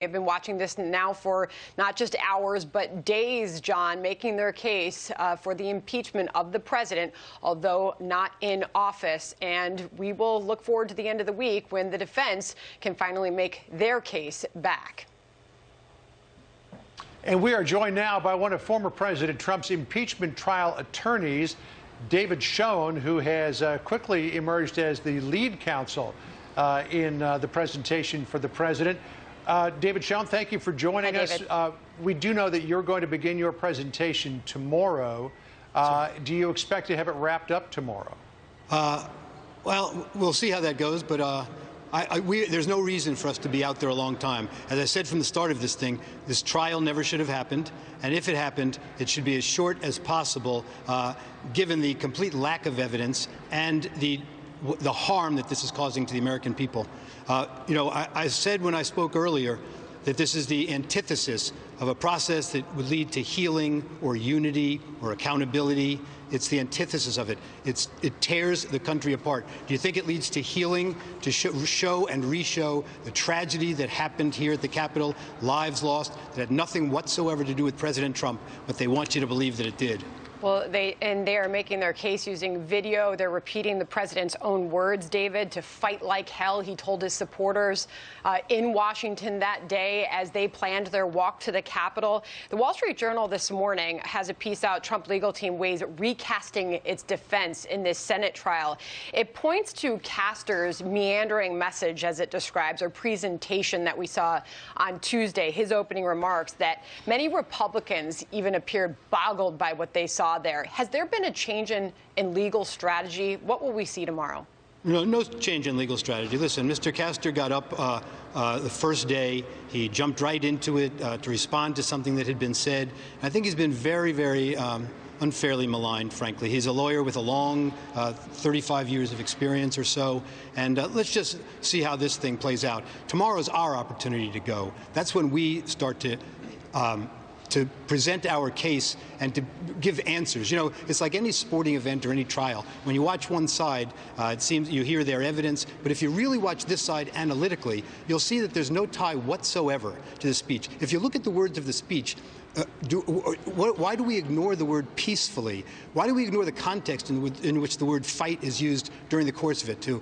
They've been watching this now for not just hours, but days, John, making their case for the impeachment of the president, although not in office. And we will look forward to the end of the week when the defense can finally make their case back. And we are joined now by one of former President Trump's impeachment trial attorneys, David Schoen, who has quickly emerged as the lead counsel in the presentation for the president. David Schoen, thank you for joining us. We do know that you're going to begin your presentation tomorrow. Do you expect to have it wrapped up tomorrow? Well, we'll see how that goes, but there's no reason for us to be out there a long time. As I said from the start of this thing, this trial never should have happened, and if it happened, it should be as short as possible, given the complete lack of evidence and the harm that this is causing to the American people. I said when I spoke earlier that this is the antithesis of a process that would lead to healing or unity or accountability. It's the antithesis of it. It tears the country apart. Do you think it leads to healing, to show and re-show the tragedy that happened here at the Capitol, lives lost, that had nothing whatsoever to do with President Trump, but they want you to believe that it did? Well, they are making their case using video. They're repeating the president's own words, David, to fight like hell, he told his supporters in Washington that day as they planned their walk to the Capitol. The Wall Street Journal this morning has a piece out, Trump legal team weighs recasting its defense in this Senate trial. It points to Castor's meandering message, as it describes, or presentation that we saw on Tuesday, his opening remarks, that many Republicans even appeared boggled by what they saw there. Has there been a change in legal strategy? What will we see tomorrow? No change in legal strategy. Listen, Mr. Castor got up the first day. He jumped right into it to respond to something that had been said. I think he's been very, very unfairly maligned, frankly. He's a lawyer with a long 35 years of experience or so. And let's just see how this thing plays out. Tomorrow's our opportunity to go. That's when we start to present our case and to give answers. You know, it's like any sporting event or any trial. When you watch one side, it seems you hear their evidence, but if you really watch this side analytically, you'll see that there's no tie whatsoever to the speech. If you look at the words of the speech, why do we ignore the word peacefully? Why do we ignore the context in which the word fight is used during the course of it to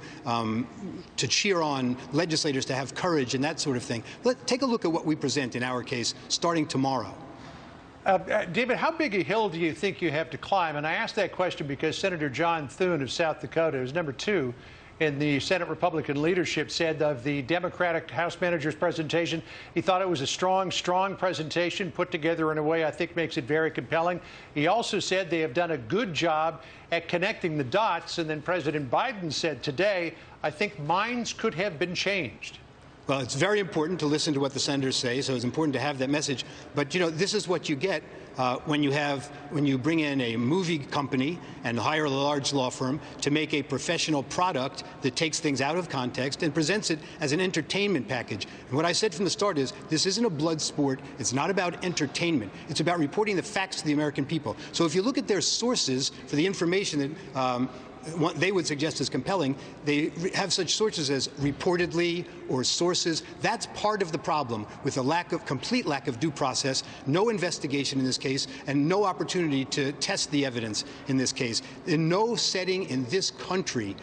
cheer on legislators to have courage and that sort of thing? Take a look at what we present in our case starting tomorrow. David, how big a hill do you think you have to climb? And I asked that question because Senator John Thune of South Dakota, who's number 2 in the Senate Republican leadership, said of the Democratic House manager's presentation, he thought it was a strong presentation put together in a way I think makes it very compelling. He also said they have done a good job at connecting the dots. And then President Biden said today, I think minds could have been changed. Well, it's very important to listen to what the senators say, so it's important to have that message. But, you know, this is what you get when you bring in a movie company and hire a large law firm to make a professional product that takes things out of context and presents it as an entertainment package. And what I said from the start is this isn't a blood sport. It's not about entertainment. It's about reporting the facts to the American people. So if you look at their sources for the information that what they would suggest is compelling, they have such sources as reportedly or sources. That's part of the problem with a complete lack of due process, no investigation in this case, and no opportunity to test the evidence in this case. In no setting in this country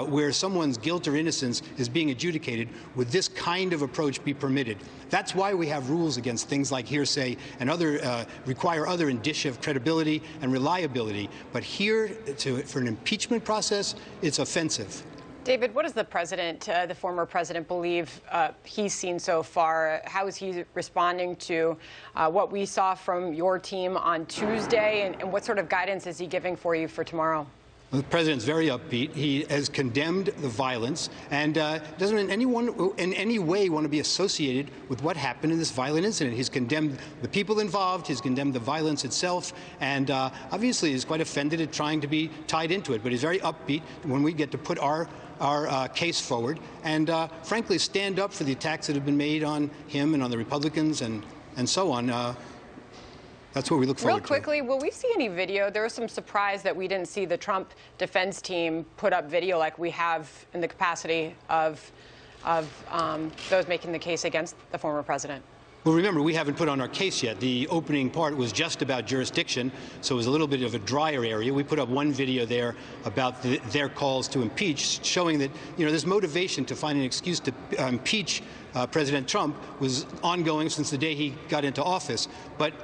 where someone's guilt or innocence is being adjudicated would this kind of approach be permitted. That's why we have rules against things like hearsay and require other indicia of credibility and reliability. But here, for an impeachment process, it's offensive. David, what does the president, the former president, believe he's seen so far? How is he responding to what we saw from your team on Tuesday, and what sort of guidance is he giving for you for tomorrow? The president's very upbeat. He has condemned the violence and doesn't in any way want to be associated with what happened in this violent incident. He's condemned the people involved. He's condemned the violence itself. And obviously he's quite offended at trying to be tied into it. But he's very upbeat when we get to put our case forward and, frankly, stand up for the attacks that have been made on him and on the Republicans and so on. That's what we look forward to. Real quickly, will we see any video? There was some surprise that we didn't see the Trump defense team put up video like we have in the capacity of of those making the case against the former president. Well, remember, we haven't put on our case yet. The opening part was just about jurisdiction, so it was a little bit of a drier area. We put up one video there about their calls to impeach, showing that, this motivation to find an excuse to impeach President Trump was ongoing since the day he got into office. But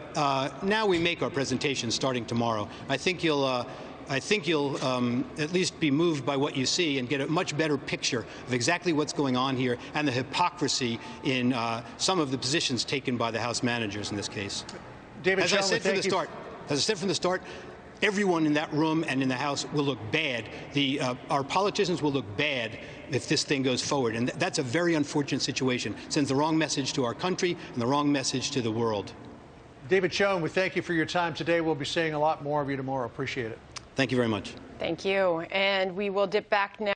now we make our presentation starting tomorrow. I think you'll at least be moved by what you see and get a much better picture of exactly what's going on here and the hypocrisy in some of the positions taken by the House managers in this case. David, as I said from the start, everyone in that room and in the House will look bad. Our politicians will look bad if this thing goes forward. And that's a very unfortunate situation. It sends the wrong message to our country and the wrong message to the world. David Schoen, we thank you for your time today. We'll be seeing a lot more of you tomorrow. Appreciate it. Thank you very much. Thank you. And we will dip back now.